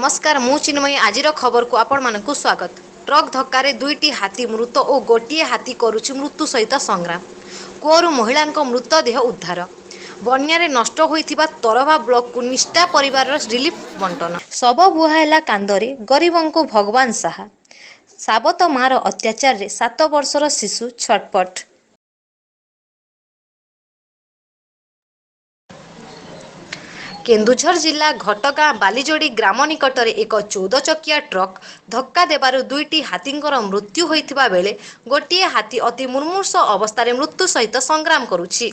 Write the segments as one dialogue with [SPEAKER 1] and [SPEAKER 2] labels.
[SPEAKER 1] नमस्कार मु चिन्मयी आज खबर को आपण मानकु स्वागत। ट्रक धक्का दुईटी हाथी मृत और गोटे हाथी करुछि मृत्यु सहित संग्राम। कूअरु महिला मृतदेह उद्धार। बन्यारे नष्ट होइथिबा तरभा ब्लॉक को निष्ठा परिवार रिलीफ बंटन। सब बुहाइला कांदरे गरीबों को भगवान साहा। साबत मार अत्याचार रे 7 वर्षर शिशु छटपट। केन्दुझर जिला घटगाँ बालीजोड़ी ग्राम निकटर एक 14 चकिया ट्रक धक्का देबारु दुईटी हाथींकर मृत्यु होइथिबा बेले गोटे हाथी अति मुर्मूर्ष अवस्था मृत्यु सहित संग्राम करुछि।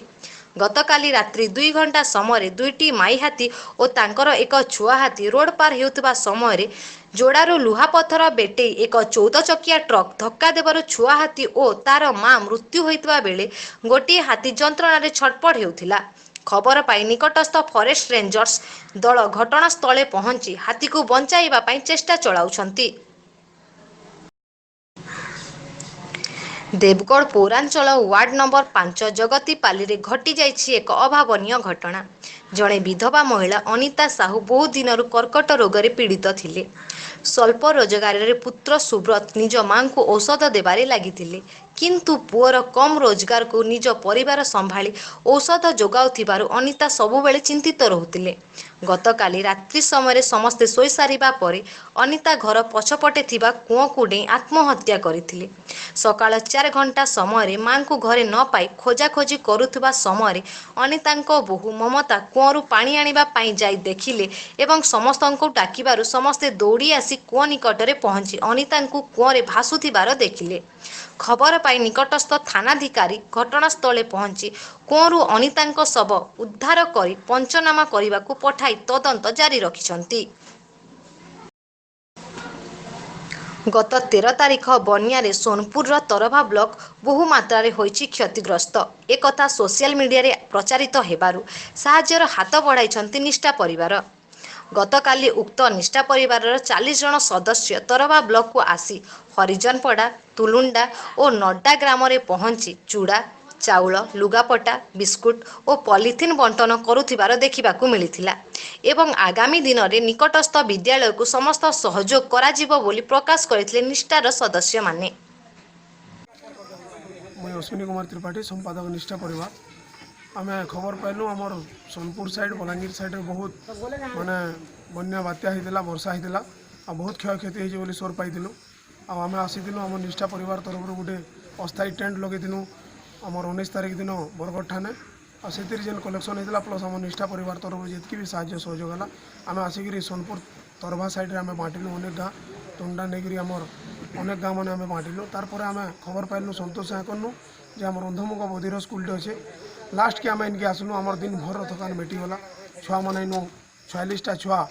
[SPEAKER 1] गतकाली रात्रि 2 घंटा समय दुईटी माई हाथी और तांकर एक छुआ हाथी रोड पार हेउथिबा समय जोड़ारू लुहापथर बेटे एक 14 चकिया ट्रक धक्का देबारु छुआ हाथी और तार मां मृत्यु होइथिबा बेले गोटे हाथी जंत्रणा छटपट हेउथिला। खबर पाई निकटस्थ फॉरेस्ट रेंजर्स दल घटनास्थले पहुंची हाथी को बंचाइबा पाई चेष्टा चलाउछंती। देवगढ़ पौरांचल वार्ड नंबर 5 जगतीपाली रे घटी जाइछि एक अभावनीय घटना। जड़े विधवा महिला अनिता साहू बहु दिन कर्कट रोग रे पीड़ित थिले। स्वल्प रोजगार रे पुत्र सुब्रत निज मां को औषध देबारे लागिथिले, किंतु पुअर कम रोजगार को निज परिवार संभाली औषध जोगाउथिबारु अनिता सबुबेले चिंतित रहुथिले। गतकाली रात्रि समय समस्ते सोई सारिबा परे अनिता घर पछपटे थिबा कुओं को डेई आत्महत्या करिथिले। सकाळ 4 घंटा समय मां को घरे न पाई खोजाखोजी करुथिबा समय अनितांको बहु ममता कुओंरु पानी आनिबा पाई जाई देखिले एवं समस्तंको डाकिबारु समस्ते दौड़ी आसी कुओं निकटरे पहुंची अनितांको कुओंरे भासुथिबार देखिले। खबर पाई निकटस्थ थानाधिकारी घटनास्थले पहुंची कुओंरु अनितांको शव उद्धार करी पंचनामा करिबाकु पठाई तदंत जारी रखिछंती। गत 13 तारिख बन्यारे सोनपुर तरभा ब्लॉक बहु मात्रा रे होइछि क्षतिग्रस्त। एक कथा सोशल मीडिया रे प्रचारित हेबारु साहाय्यर हाथ बढ़ाइछंती निष्ठा परिवार। गतकाली उक्त निष्ठा परिवार 40 जन सदस्य तरभा ब्लॉक को आसी हरिजनपड़ा तुलुंडा और नड्डा ग्राम रे पहुंची चूड़ा चाउल लुगापटा बिस्कुट और पॉलिथिन बंटन करुथिबार देखिबाकु मिलिथिला एवं आगामी दिन में निकटस्थ विद्यालय को समस्त सहयोग कराजिबो बोली प्रकाश करथिले निष्ठार सदस्य माने।
[SPEAKER 2] मैं अश्विनी कुमार त्रिपाठी संपादक निष्ठा परिवार आम खबर पाइलु आमर सोनपुर साइड बलांगीर साइड बहुत माने बन्या बात्या होता वर्षा होता आ बहुत क्षयक्षति होती बोली सोर पाइलु आम आसीलु आम निष्ठा परिवार तरफ गोटे अस्थायी टेंट लगेलु आमर 19 तारिख दिन बरगढ़ ठाणे आ से जेन कलेक्शन होता प्लस आम निष्ठा परिवार तरफ जितकी भी साहाय्य सहयोग है आम आसिक सोनपुर तरभा साइड आम बांटिलु अनेक गाँ तुंडा नहीं आमर अनेक गाँ मैंने बांटिलु तार आम खबर पाइलु सतोष कलु जे आम अंधमुख बधिर स्कूलटे अच्छे लास्ट के आम इनके आसलु आम दिन भर थकान मेटिगला छुआ मैंने इन 46टा छुआ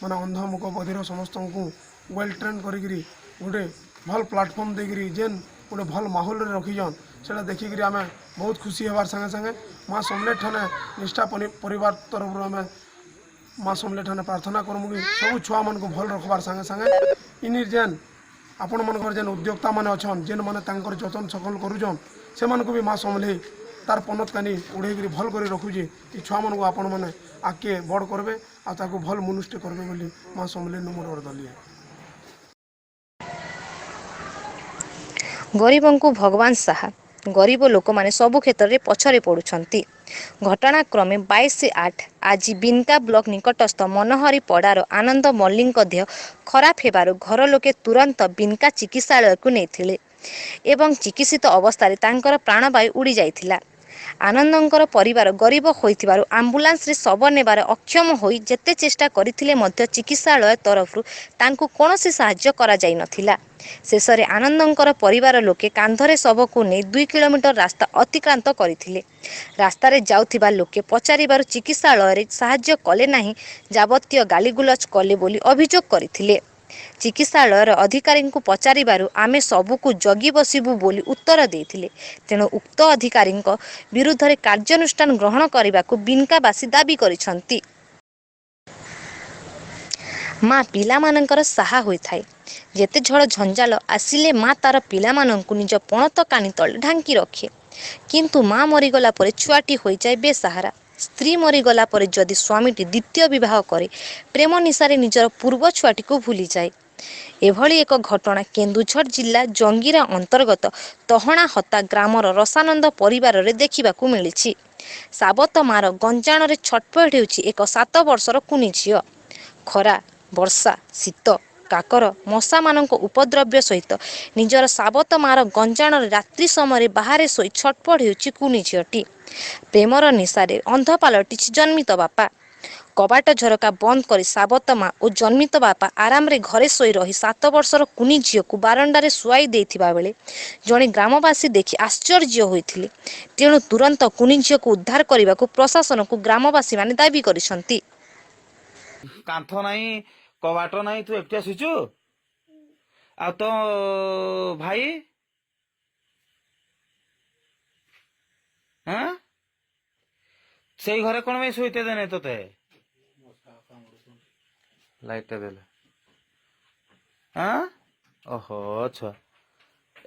[SPEAKER 2] मैंने अंधमुख बधिर समस्त को वेल ट्रेन करी गोटे भल प्लाटफर्म देकरी जेन गोटे भल माहौल रखीजन से देखिक आम बहुत खुशी हबार संगे संगे माँ समलेट ठाने निष्ठा परिवार तरफ आम माँ समलेट ठाने प्रार्थना करमु कि सब छुआ मन को भल रखबार संगे संगे इन जेन आपण मनकर जेन उद्योक्ता माने अछन जेन माने तांकर जतन सकल करूछन से मन को भी माँ समले तार पनत कानी उड़ेकरी भल कर रखुचे कि छुआ मन को आपण मैंने आगे बड़ करबे आ ताको भल मनुष्य करबे बोली माँ समले मोर दलिए।
[SPEAKER 1] गरीबों को भगवान साहा। गरीब लोक माने सबु क्षेत्र में पछरे पड़ुछंती। घटनाक्रमे 22/8 आज बिनका ब्लॉक निकटस्थ मनोहरी पड़ार आनंद मल्लिक देह खराब हेबारु घर लोके तुरंत बिनका चिकित्सालय को नेथिले एवं चिकित्सित अवस्था तांकर प्राणवायु उड़ी जाइथिला। आनंदंकर परिवार गरीब होइथिबारु आम्बुलांस रे शव नेबार अक्षम होई जेते चेष्टा करिथिले मध्य चिकित्सालय तरफरु तांको कोनोसी साहाय्य करा जाई नथिला। शेषरे आनंदंकर परिवार लोके कांधरे शव को नै 2 किलोमीटर रास्ता अतिक्रांत करिथिले। रास्ता रे जाउथिबा लोके पचारिबारु चिकित्सालय रे साहाय्य कले नाही जाबतीय गालीगुलज कले बोली अभियोग करिथिले। चिकित्सालय अधिकारी को पचारिबारु आमे सबुकु जगी बसिबु बोली उत्तर देथिले। तेणु उक्त अधिकारी विरुद्ध रे कार्यानुष्ठान ग्रहण करने बिनकावासी दाबी करिसंती। माँ पिला मानकर साहा होई थाए जेते झड़ झंझाल आसिले माँ तार पिला माननकु निज पणत कानी तले ढांकी रखे, किंतु माँ मरीगला परे छुआटी होई जाए बेसहारा। ସ୍ତ୍ରୀ ମରିଗଲା ପରେ ଯଦି ସ୍ୱାମୀଟି ଦ୍ୱିତୀୟ ବିବାହ କରେ ପ୍ରେମ ନିଶାରେ ନିଜର ପୂର୍ବ ଛୁଆଟିକୁ ଭୁଲିଯାଏ। ଏଭଳି ଏକ ଘଟଣା କେନ୍ଦୁଝର ଜିଲ୍ଲା ଜଙ୍ଗିରା ଅନ୍ତର୍ଗତ ତହଣା ହତା ଗ୍ରାମର ରସାନନ୍ଦ ପରିବାରରେ ଦେଖିବାକୁ ମିଳିଛି। ସାବତ ମାର ଗଞ୍ଜାଣରେ ଛଟପଟ ହେଉଛି ଏକ 7 ବର୍ଷର କୁନି ଝିଅ। ଖରା, ବର୍ଷା, ଶୀତ, କାକର, ମଶାମାନଙ୍କ ଉପଦ୍ରବ୍ୟ ସହିତ ନିଜର ସାବତ ମାର ଗଞ୍ଜାଣରେ ରାତ୍ରି ସମୟରେ ବାହାରେ ଶୋଇ ଛଟପଟ ହେଉଛି କୁନି ଝିଅଟି। ପ୍ରେମର ନିଶାରେ ଅନ୍ଧ ପାଲଟିଛି ଜନ୍ମିତ ବାପା। କବାଟ ଝରକା ବନ୍ଦ କରି ସାବତ ମା ଓ ଜନ୍ମିତ ବାପା ଆରାମରେ ଘରେ ଶୋଇ ରହି 7 ବର୍ଷର କୁନି ଝିଅକୁ ବାରଣ୍ଡାରେ ଶୁଆଇ ଦେଇଥିବା ବେଳେ ଜଣେ ଗ୍ରାମବାସୀ ଦେଖି ଆଶ୍ଚର୍ଯ୍ୟ ହୋଇଥିଲେ। ତେଣୁ ତୁରନ୍ତ କୁନି ଝିଅକୁ ଉଦ୍ଧାର କରିବାକୁ ପ୍ରଶାସନକୁ ଗ୍ରାମବାସୀମାନେ ଦାବି କରିଛନ୍ତି।
[SPEAKER 3] କାନ୍ଥ ନାହିଁ, କବାଟ ନାହିଁ, ତୁ ଏକୁଟିଆ ଶୋଇଛୁ? ଆଉ ତ ଭାଇ ହଁ ସେଇ ଘରେ କଣ ପାଇଁ ଶୋଇତେ ଦେନେ ତୋତେ? ଲାଇଟଟା ଦେଲେ ହଁ ଓହୋ ଛୁଆ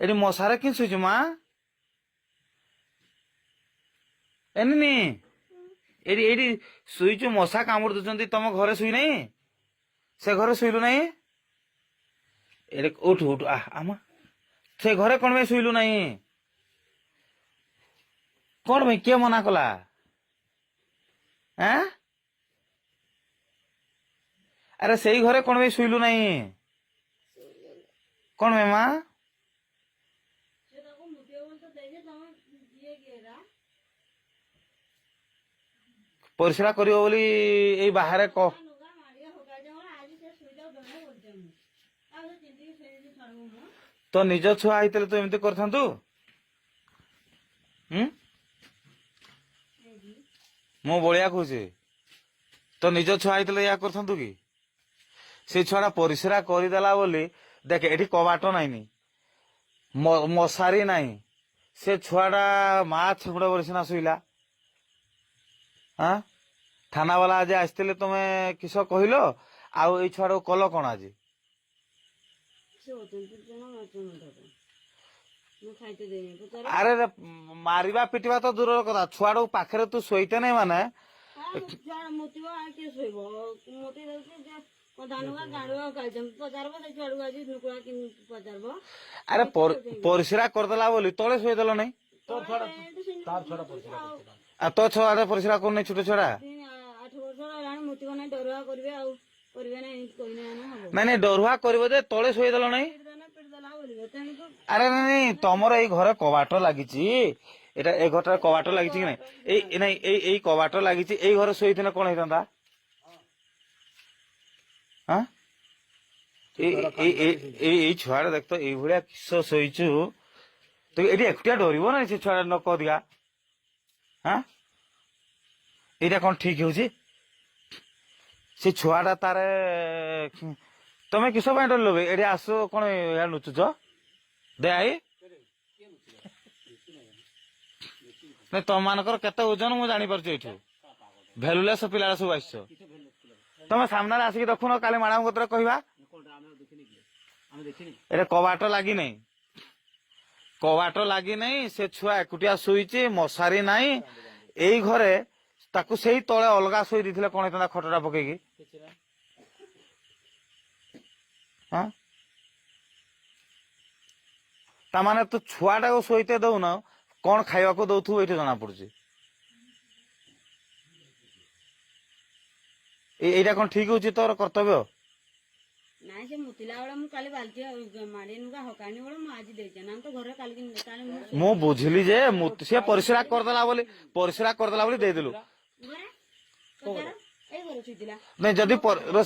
[SPEAKER 3] ଏଠି ମଶାରେ କି ଶୋଇଛୁ ମା? ଏନି ଏଠି ଏଇଠି ଶୋଇଛୁ, ମଶା କାମୁଡ଼ି ଦଉଛନ୍ତି, ତମ ଘରେ ଶୋଇ ନାହିଁ? ସେ ଘରେ ଶୋଇଲୁ ନାହିଁ? ଏଠି ଉଠୁ ଉଠୁ ଆମ ସେ ଘରେ କଣ ପାଇଁ ଶୋଇଲୁ ନାହିଁ? କଣ ପାଇଁ, କିଏ ମନା କଲା? ଆଁ ଆରେ ସେଇ ଘରେ କଣ ପାଇଁ ଶୋଇଲୁ ନାହିଁ? କଣ ପାଇଁ ମା? ପରିସ୍ରା କରିବ ବୋଲି ଏଇ ବାହାରେ ତ ନିଜ ଛୁଆ ହେଇଥିଲେ ତୁ ଏମିତି କରିଥାନ୍ତୁ? ମୁଁ ବଳିଆ କହୁଛି, ତ ନିଜ ଛୁଆ ହେଇଥିଲେ ଏହା କରିଥାନ୍ତୁ କି? ସେ ଛୁଆଟା ପରିସ୍ରା କରିଦେଲା ବୋଲି ଦେଖେ ଏଠି କବାଟ ନାହିଁ, ମଶାରୀ ନାହିଁ, ସେ ଛୁଆଟା ମା ଛେଗୁଡା ବଳି ସିନା ଶୋଇଲା। ଥାନା ବାଲା ଆଜି ଆସିଥିଲେ, ତମେ କିସ କହିଲ? ଆଉ ଏଇ ଛୁଆଟାକୁ କଲ କଣ ଆଜି? ଆରେ ମାରିବା ପିଟିବା ତ ଦୂରର କଥା, ଛୁଆଟାକୁ ପାଖରେ ତୁ ଶୋଇତେ ନାହିଁ ମାନେ ଆରେ ପରିସ୍ରା କରିଦେଲା ବୋଲି ତଳେ ଶୋଇଦେଲ ନାଇଁ? ଆଉ ତୋ ଛୁଆଟା ପରିସ୍ରା କରୁନି, ଛୋଟ ଛୁଆଟା? ନାଇଁ ନାଇଁ ଡରୁଆ କରିବ ଯେ ତଳେ ଶୋଇଦେଲ ନାଇଁ? ଆରେ ନାଇଁ ତମର ଏଇ ଘରେ କବାଟ ଲାଗିଛି, ଏଟା ଏ ଘରଟାରେ କବାଟ ଲାଗିଛି କି ନାଇଁ? ଏଇ ନାଇଁ ଏଇ କବାଟ ଲାଗିଛି, ଏଇ ଘରେ ଶୋଇଥିଲେ କଣ ହେଇଥାନ୍ତା? ଏଇ ଛୁଆଟା ଦେଖ ତ ଏଇଭଳିଆ କିସ ଶୋଇଛୁ, ତୁ ଏଠି ଏକୁଟିଆ ଡରିବ ନା ସେ ଛୁଆଟା ନ କହ ଦିକା? ଏଇଟା କଣ ଠିକ ହଉଛି? ସେ ଛୁଆଟା ତାର ତମେ କିସ ପାଇଁ ଡରିଲ? ଏଠି ଆସ କଣ ଲୁଚୁଛ? ଦେ ଆଇ ନାଇଁ ତମମାନଙ୍କର କେତେ ଓଜନ ମୁଁ ଜାଣିପାରୁଛି। ଏଇଠୁ ଭେଲୁଲେସ ପିଲା ସବୁ ଆସିଛ, ତମେ ସାମ୍ନାରେ ଆସିକି ଦେଖୁନ, କାଲି ମ୍ୟାଡାମ କତିରେ କହିବା। ଏରେ କବାଟ ଲାଗିନାହିଁ, କବାଟ ଲାଗିନାହିଁ, ସେ ଛୁଆ ଏକୁଟିଆ ଶୋଇଛି, ମଶାରୀ ନାହିଁ ଏଇ ଘରେ। ତାକୁ ସେଇ ତଳେ ଅଲଗା ଶୋଇ ଦେଇଥିଲେ କଣ ହେଇଥାନ୍ତା ଖଟଟା ପକେଇକି? ତାମାନେ ତୁ ଛୁଆଟାକୁ ଶୋଇତେ ଦଉନ, କଣ ଖାଇବାକୁ ଦଉଥିବୁ ଏଇଠି ଜଣା ପଡୁଛି। ଏଇଟା କଣ ଠିକ ହଉଛି ତୋର କର୍ତ୍ତବ୍ୟ?
[SPEAKER 4] ନାଇଁ ସେ ମୁତିଲା ବେଳେ ମୁଁ କାଲି ବାଲ୍ଟି ମାଡି ନୁକା ହକାଣି ବେଳେ ମୁଁ ଆଜି ଦେଇଛେ ନା ତ ଘରେ କାଲି
[SPEAKER 3] ମୁଁ ବୁଝିଲି ଯେ ସେ ପରିସ୍ରା କରିଦେଲା ବୋଲି ଦେଇଦେଲୁ। ନାଇଁ ଯଦି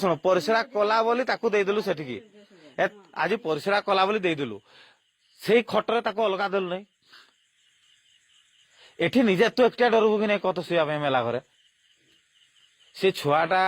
[SPEAKER 3] ଶୁଣ ପରିସ୍ରା କଲା ବୋଲି ତାକୁ ଦେଇଦେଲୁ ସେଠିକି, ଆଜି ପରିସ୍ରା କଲା ବୋଲି ଦେଇଦେଲୁ, ସେଇ ଖଟରେ ତାକୁ ଅଲଗା ଦେଲୁ ନାହିଁ। ଏଠି ନିଜେ ତୁ ଏକୁଟିଆ ଡରବୁ କି ନାଇଁ କତ ଶୋଇବା ପାଇଁ ମେଲା ଘରେ? ସେ ଛୁଆଟା